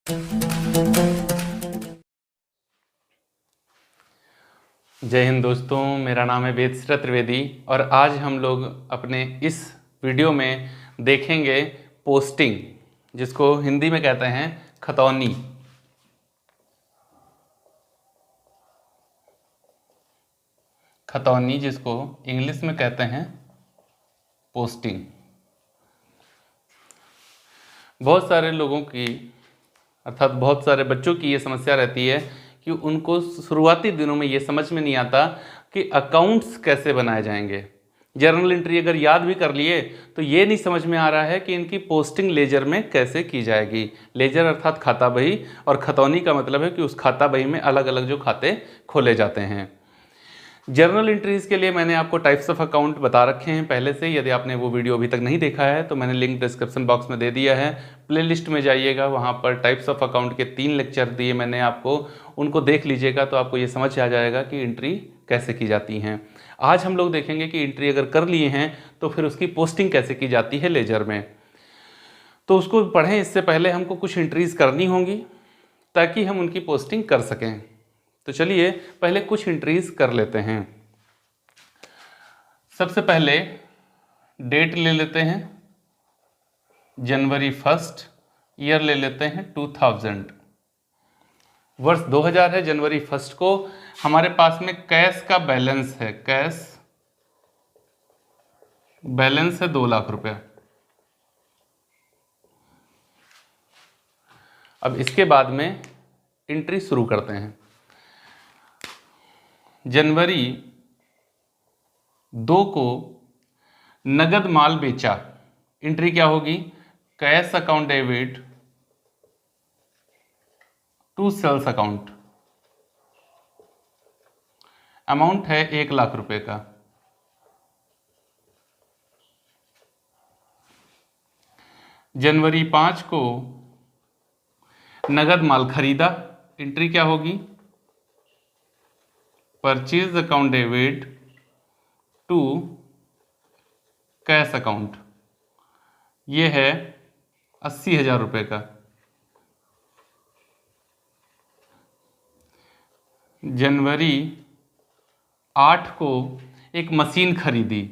जय हिंद दोस्तों, मेरा नाम है वेदश्री त्रिवेदी और आज हम लोग अपने इस वीडियो में देखेंगे पोस्टिंग, जिसको हिंदी में कहते हैं खतौनी। खतौनी जिसको इंग्लिश में कहते हैं पोस्टिंग। बहुत सारे लोगों की अर्थात बहुत सारे बच्चों की ये समस्या रहती है कि उनको शुरुआती दिनों में ये समझ में नहीं आता कि अकाउंट्स कैसे बनाए जाएंगे। जर्नल एंट्री अगर याद भी कर लिए तो ये नहीं समझ में आ रहा है कि इनकी पोस्टिंग लेजर में कैसे की जाएगी। लेजर अर्थात खाता बही और खतौनी का मतलब है कि उस खाता बही में अलग अलग जो खाते खोले जाते हैं। जर्नल एंट्रीज़ के लिए मैंने आपको टाइप्स ऑफ अकाउंट बता रखे हैं पहले से। यदि आपने वो वीडियो अभी तक नहीं देखा है तो मैंने लिंक डिस्क्रिप्शन बॉक्स में दे दिया है। प्लेलिस्ट में जाइएगा, वहाँ पर टाइप्स ऑफ अकाउंट के 3 लेक्चर दिए मैंने आपको, उनको देख लीजिएगा तो आपको ये समझ आ जाएगा कि एंट्री कैसे की जाती हैं। आज हम लोग देखेंगे कि एंट्री अगर कर लिए हैं तो फिर उसकी पोस्टिंग कैसे की जाती है लेजर में। तो उसको पढ़ें इससे पहले हमको कुछ एंट्रीज़ करनी होंगी ताकि हम उनकी पोस्टिंग कर सकें। तो चलिए पहले कुछ एंट्रीज कर लेते हैं। सबसे पहले डेट ले लेते हैं जनवरी 1, ईयर ले लेते हैं 2000। वर्ष 2000 है। जनवरी 1 को हमारे पास में कैश का बैलेंस है, कैश बैलेंस है 2 लाख रुपया। अब इसके बाद में एंट्री शुरू करते हैं। जनवरी 2 को नगद माल बेचा, एंट्री क्या होगी? Cash account debit to sales account. Amount है 1 लाख रुपए का। जनवरी 5 को नगद माल खरीदा, एंट्री क्या होगी? Purchase account debit to cash account. ये है 80,000 रुपये का। जनवरी 8 को एक मशीन खरीदी,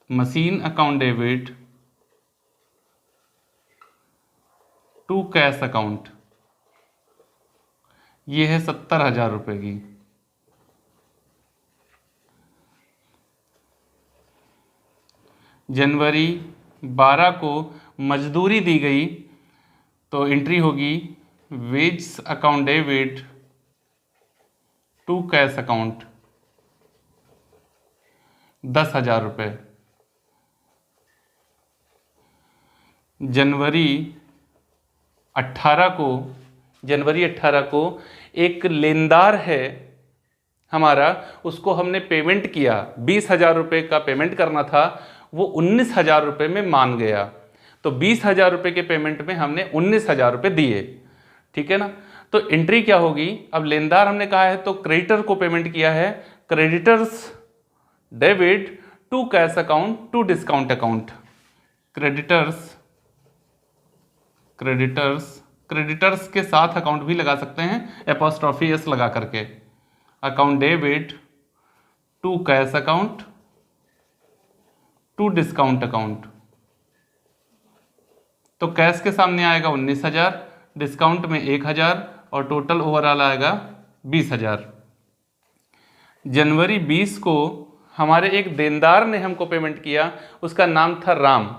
machine account debit to cash account. ये है 70,000 रुपये की। जनवरी 12 को मजदूरी दी गई तो एंट्री होगी wage account debit to cash account 10,000 रुपये। जनवरी 18 को एक लेनदार है हमारा, उसको हमने पेमेंट किया, 20,000 रुपये का पेमेंट करना था, वो 19,000 रुपये में मान गया। तो 20,000 रुपये के पेमेंट में हमने 19,000 रुपये दिए, ठीक है ना। तो एंट्री क्या होगी? अब लेनदार हमने कहा है तो क्रेडिटर को पेमेंट किया है, creditors debit to cash account to discount account. Creditors के साथ अकाउंट भी लगा सकते हैं, एपोस्ट्रोफी एस लगा करके। Account debit to cash account to discount account. तो कैश के सामने आएगा 19,000, डिस्काउंट में 1,000 और टोटल ओवरऑल आएगा 20,000। जनवरी 20 को हमारे एक देनदार ने हमको पेमेंट किया, उसका नाम था राम।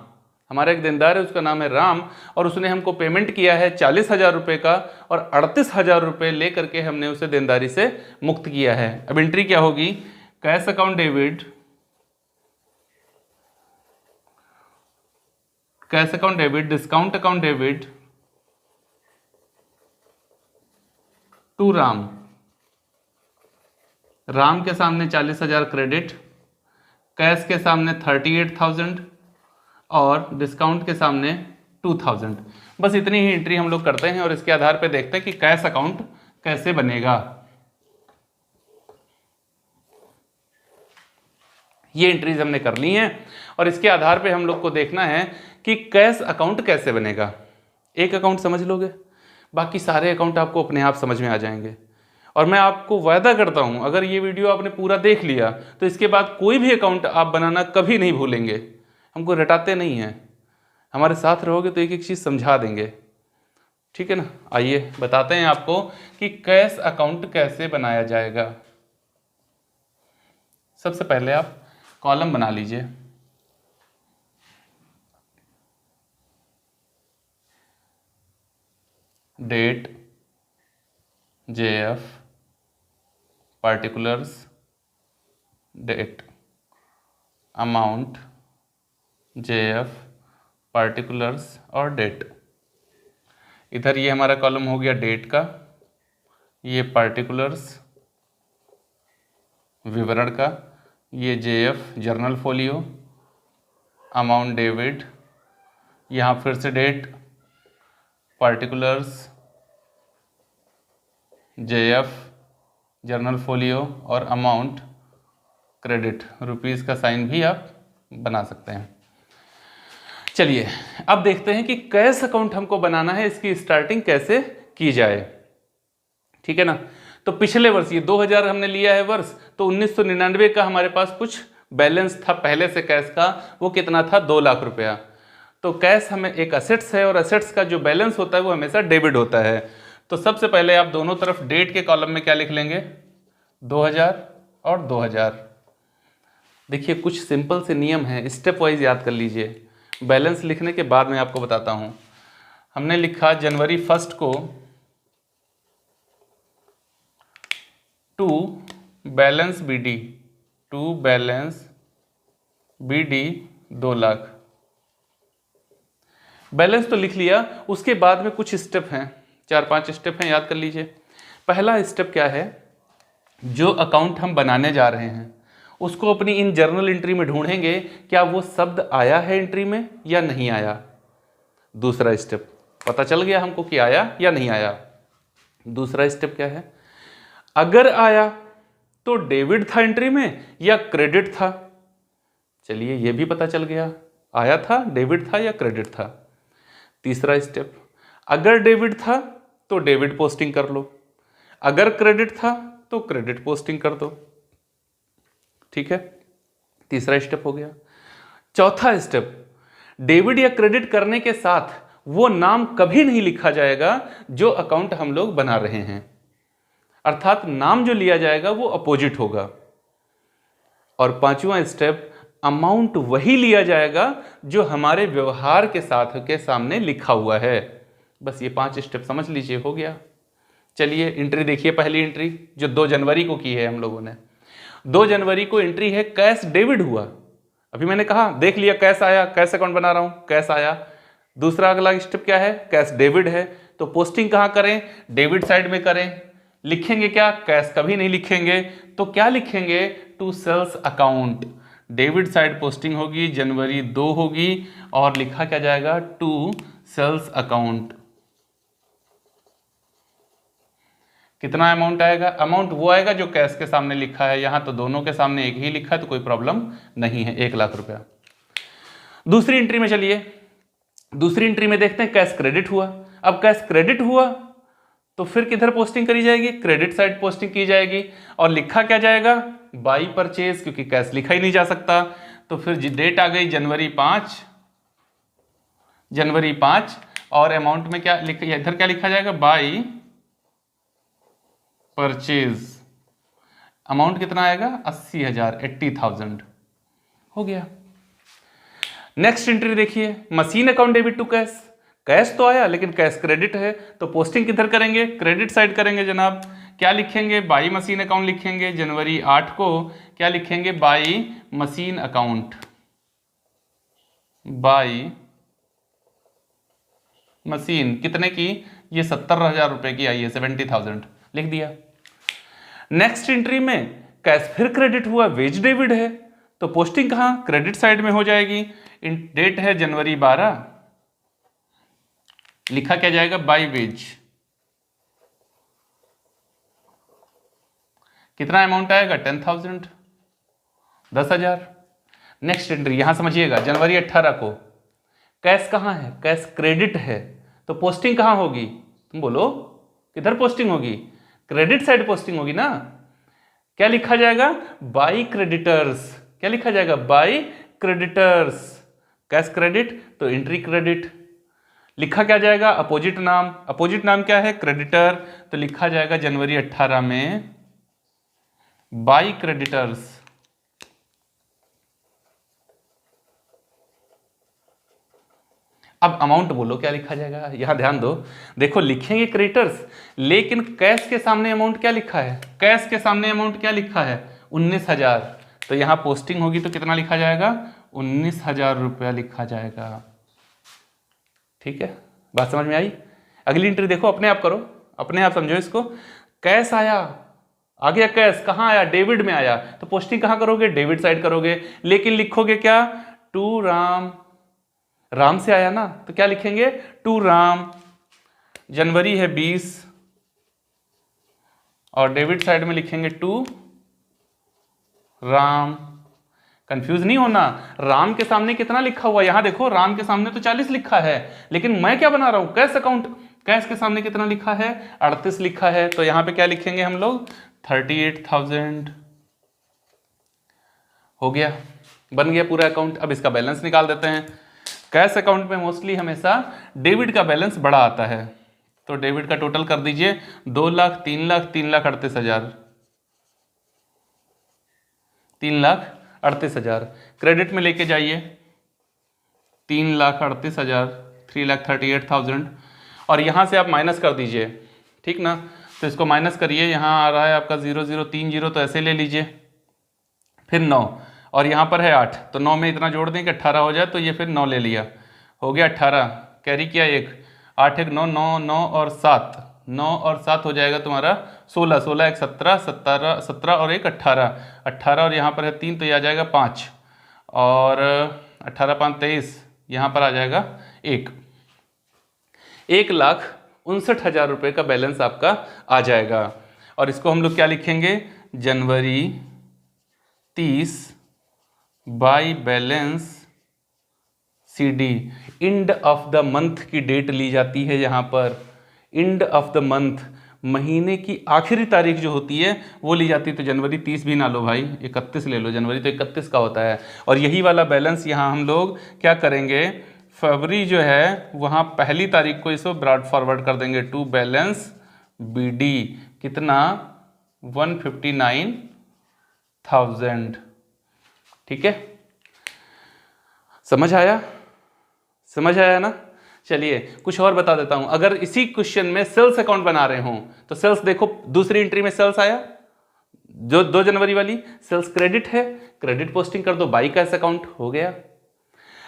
हमारा एक देनदार है, उसका नाम है राम, और उसने हमको पेमेंट किया है 40,000 रुपये का, और 38,000 रुपये ले करके हमने उसे देनदारी से मुक्त किया है। अब एंट्री क्या होगी? Cash account debit discount account debit to Ram के सामने 40,000 क्रेडिट, कैश के सामने 38,000 और डिस्काउंट के सामने 2,000। बस इतनी ही एंट्री हम लोग करते हैं और इसके आधार पे देखते हैं कि कैश अकाउंट कैसे बनेगा। ये एंट्रीज हमने कर ली हैं और इसके आधार पे हम लोग को देखना है कि कैश अकाउंट कैसे बनेगा। एक अकाउंट समझ लोगे, बाकी सारे अकाउंट आपको अपने आप समझ में आ जाएंगे। और मैं आपको वायदा करता हूँ, अगर ये वीडियो आपने पूरा देख लिया तो इसके बाद कोई भी अकाउंट आप बनाना कभी नहीं भूलेंगे। हमको रटाते नहीं हैं, हमारे साथ रहोगे तो एक एक चीज़ समझा देंगे, ठीक है ना। आइए बताते हैं आपको कि कैश अकाउंट कैसे बनाया जाएगा। सबसे पहले आप कॉलम बना लीजिए। Date, JF, particulars, date, amount, JF, particulars और डेट। इधर ये हमारा कॉलम हो गया डेट का, ये पार्टिकुलर्स विवरण का, ये JF journal folio, amount debit, यहाँ फिर से date, particulars, JF journal folio और अमाउंट क्रेडिट, रुपीज़ का साइन भी आप बना सकते हैं। चलिए अब देखते हैं कि कैश अकाउंट हमको बनाना है, इसकी स्टार्टिंग कैसे की जाए, ठीक है ना। तो पिछले वर्ष, ये 2000 हमने लिया है वर्ष, तो 1999 का हमारे पास कुछ बैलेंस था पहले से कैश का, वो कितना था, 2 लाख रुपया। तो कैश हमें एक असेट्स है और असेट्स का जो बैलेंस होता है वो हमेशा डेबिट होता है। तो सबसे पहले आप दोनों तरफ डेट के कॉलम में क्या लिख लेंगे, 2000 और 2000। देखिए कुछ सिंपल से नियम है, स्टेप वाइज याद कर लीजिए। बैलेंस लिखने के बाद मैं आपको बताता हूं। हमने लिखा जनवरी 1 को to balance BD, to balance BD 2 lakh. Balance तो लिख लिया, उसके बाद में कुछ स्टेप हैं, 4-5 स्टेप हैं, याद कर लीजिए। पहला स्टेप क्या है, जो अकाउंट हम बनाने जा रहे हैं उसको अपनी इन जर्नल एंट्री में ढूंढेंगे, क्या वो शब्द आया है एंट्री में या नहीं आया। दूसरा स्टेप, पता चल गया हमको कि आया या नहीं आया। दूसरा स्टेप क्या है, अगर आया तो डेबिट था एंट्री में या क्रेडिट था। चलिए ये भी पता चल गया, आया था, डेबिट था या क्रेडिट था। तीसरा स्टेप, अगर डेबिट था तो डेबिट पोस्टिंग कर लो, अगर क्रेडिट था तो क्रेडिट पोस्टिंग कर दो, ठीक है। तीसरा स्टेप हो गया। चौथा स्टेप, डेबिट या क्रेडिट करने के साथ वो नाम कभी नहीं लिखा जाएगा जो अकाउंट हम लोग बना रहे हैं, अर्थात नाम जो लिया जाएगा वो अपोजिट होगा। और पांचवा स्टेप, अमाउंट वही लिया जाएगा जो हमारे व्यवहार के साथ के सामने लिखा हुआ है। बस ये 5 स्टेप समझ लीजिए, हो गया। चलिए एंट्री देखिए, पहली एंट्री जो 2 जनवरी को की है हम लोगों ने। 2 जनवरी को एंट्री है कैश डेबिट हुआ। अभी मैंने कहा देख लिया, कैश आया, कैश अकाउंट बना रहा हूं, कैश आया। दूसरा अगला स्टेप क्या है, कैश डेबिट है, तो पोस्टिंग कहां करें, डेबिट साइड में करें। लिखेंगे क्या, कैश कभी नहीं लिखेंगे, तो क्या लिखेंगे, to sales account. Debit side posting होगी, जनवरी 2 होगी और लिखा क्या जाएगा, टू सेल्स अकाउंट। कितना अमाउंट आएगा, अमाउंट वो आएगा जो कैश के सामने लिखा है। यहां तो दोनों के सामने एक ही लिखा है तो कोई प्रॉब्लम नहीं है, 1 लाख रुपया। दूसरी एंट्री में चलिए, दूसरी एंट्री में देखते हैं कैश क्रेडिट हुआ। अब कैश क्रेडिट हुआ तो फिर किधर पोस्टिंग करी जाएगी, क्रेडिट साइड पोस्टिंग की जाएगी और लिखा क्या जाएगा, बाई परचेज, क्योंकि कैश लिखा ही नहीं जा सकता। तो फिर डेट आ गई जनवरी 5, जनवरी 5 और अमाउंट में क्या लिखा, इधर क्या लिखा जाएगा, बाई परचेज। अमाउंट कितना आएगा, 80,000, 80,000 हो गया। नेक्स्ट एंट्री देखिए, machine account debit to cash. Cash तो आया लेकिन कैश क्रेडिट है, तो पोस्टिंग किधर करेंगे, क्रेडिट साइड करेंगे जनाब। क्या लिखेंगे, बाई मशीन अकाउंट लिखेंगे। जनवरी 8 को क्या लिखेंगे, by machine account, by machine कितने की, ये 70,000 रुपए की आई है, 70,000 लिख दिया। नेक्स्ट एंट्री में कैश फिर क्रेडिट हुआ, वेज डेबिट है, तो पोस्टिंग कहां, क्रेडिट साइड में हो जाएगी। डेट है जनवरी 12, लिखा क्या जाएगा, बाई वेज। कितना अमाउंट आएगा, 10,000, 10,000। नेक्स्ट एंट्री यहां समझिएगा, जनवरी 18 को कैश कहां है, कैश क्रेडिट है, तो पोस्टिंग कहां होगी, तुम बोलो किधर पोस्टिंग होगी? क्रेडिट साइड पोस्टिंग होगी ना। क्या लिखा जाएगा? By creditors. क्या लिखा जाएगा? By creditors. कैश क्रेडिट तो एंट्री क्रेडिट। लिखा क्या जाएगा? अपोजिट नाम। अपोजिट नाम क्या है? क्रेडिटर। तो लिखा जाएगा जनवरी 18 में बाई क्रेडिटर्स। अब अमाउंट बोलो क्या लिखा जाएगा? यहां ध्यान दो, देखो लिखेंगे क्रेडिटर्स, लेकिन कैश के सामने अमाउंट क्या लिखा है? कैश के सामने अमाउंट क्या लिखा है? 19,000। तो यहां पोस्टिंग होगी तो कितना लिखा जाएगा? 19,000 रुपया लिखा जाएगा। ठीक है, बात समझ में आई? अगली एंट्री देखो, अपने आप करो, अपने आप समझो इसको। कैश आया, आ गया कैश, कहां आया? डेबिट में आया, तो पोस्टिंग कहां करोगे? डेबिट साइड करोगे, लेकिन लिखोगे क्या? टू राम। राम से आया ना, तो क्या लिखेंगे? टू राम। जनवरी है 20 और डेबिट साइड में लिखेंगे टू राम। कंफ्यूज नहीं होना। राम के सामने कितना लिखा हुआ है? यहां देखो, राम के सामने तो 40 लिखा है, लेकिन मैं क्या बना रहा हूं? Cash account. कैश के सामने कितना लिखा है? 38 लिखा है। तो यहां पे क्या लिखेंगे हम लोग? 38,000। हो गया, बन गया पूरा अकाउंट। अब इसका बैलेंस निकाल देते हैं। कैश अकाउंट में मोस्टली हमेशा डेबिट का बैलेंस बड़ा आता है, तो डेबिट का टोटल कर दीजिए 2 लाख, 3 लाख, 3,38,000, 3,38,000। क्रेडिट में लेके जाइए 3,38,000, 3,38,000, और यहां से आप माइनस कर दीजिए, ठीक ना। तो इसको माइनस करिए, यहां आ रहा है आपका 0030, तो ऐसे ले लीजिए, फिर 9, और यहाँ पर है 8, तो 9 में इतना जोड़ दें कि 18 हो जाए, तो ये फिर 9 ले लिया, हो गया 18, कैरी किया 1, 8 1 9, 9 9 और 7, 9 और 7 हो जाएगा तुम्हारा 16, 16 1 17, 17 17 और 1 18, 18 और यहाँ पर है 3, तो ये आ जाएगा 5, और 18 5 23, यहाँ पर आ जाएगा 1,59,000 रुपये का बैलेंस आपका आ जाएगा। और इसको हम लोग क्या लिखेंगे? जनवरी 30 by balance CD। End of the month की डेट ली जाती है यहाँ पर। इंड ऑफ द मंथ, महीने की आखिरी तारीख जो होती है वो ली जाती है। तो जनवरी 30 भी ना लो भाई, 31 ले लो, जनवरी तो 31 का होता है। और यही वाला बैलेंस यहाँ हम लोग क्या करेंगे? फरवरी जो है वहाँ पहली तारीख को इसको ब्रॉड फॉरवर्ड कर देंगे टू बैलेंस BD। कितना? 159,000। ठीक है, समझ आया? समझ आया ना? चलिए कुछ और बता देता हूं। अगर इसी क्वेश्चन में सेल्स अकाउंट बना रहे हों तो सेल्स देखो, दूसरी एंट्री में सेल्स आया, जो 2 जनवरी वाली सेल्स क्रेडिट है, क्रेडिट पोस्टिंग कर दो, बाई कैश अकाउंट हो गया।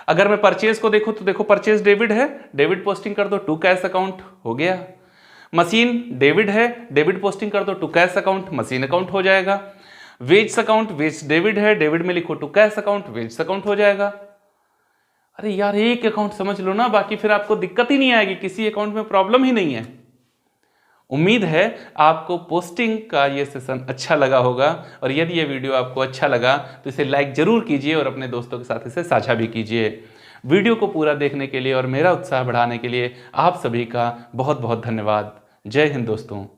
अगर मैं परचेज को देखूं तो देखो, परचेज डेबिट है, डेबिट पोस्टिंग कर दो, टू कैश अकाउंट हो गया। मशीन डेबिट है, डेबिट पोस्टिंग कर दो, to cash account, machine account हो जाएगा। वेज अकाउंट, वेज डेबिट है, डेबिट में लिखो to cash account, wage account हो जाएगा। अरे यार एक अकाउंट समझ लो ना, बाकी फिर आपको दिक्कत ही नहीं आएगी, किसी अकाउंट में प्रॉब्लम ही नहीं है। उम्मीद है आपको पोस्टिंग का ये सेशन अच्छा लगा होगा, और यदि ये वीडियो आपको अच्छा लगा तो इसे लाइक जरूर कीजिए और अपने दोस्तों के साथ इसे साझा भी कीजिए। वीडियो को पूरा देखने के लिए और मेरा उत्साह बढ़ाने के लिए आप सभी का बहुत बहुत धन्यवाद। जय हिंद दोस्तों।